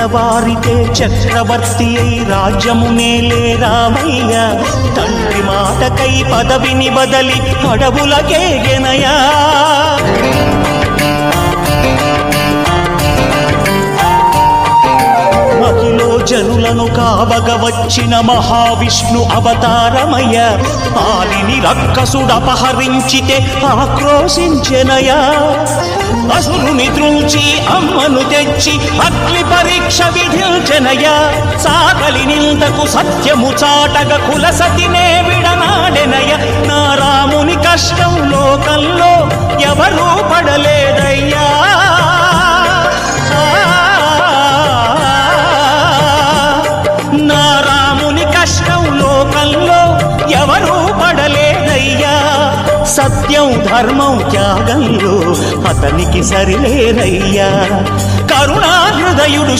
తెల్లవారితే చక్రవర్తి అయి రాజ్యమునేలే రామయ్య తండ్రి మాటకై పదవిని బదలి అడవులకేగెనయా మహిలో జనులను కావగ వచ్చిన మహావిష్ణు అవతారమయ్య ఆలిని రక్కసుడపహరించితే ఆక్రోశించెనయా అసురుని త్రుంచి అమ్మను తెచ్చి అగ్ని పరీక్ష విధించెనయా సాగలి నిందకు సత్యము చాటగ కులసతినే విడనాడెనయ నా రాముని కష్టం లోకంలో ఎవరూ పడలేదయ్యా నా రాముని కష్టం లోకంలో ఎవరూ పడలేదయ్యా సత్యం ధర్మం త్యాగంలో అతనికి సరిలేరయ్యా కరుణా హృదయుడు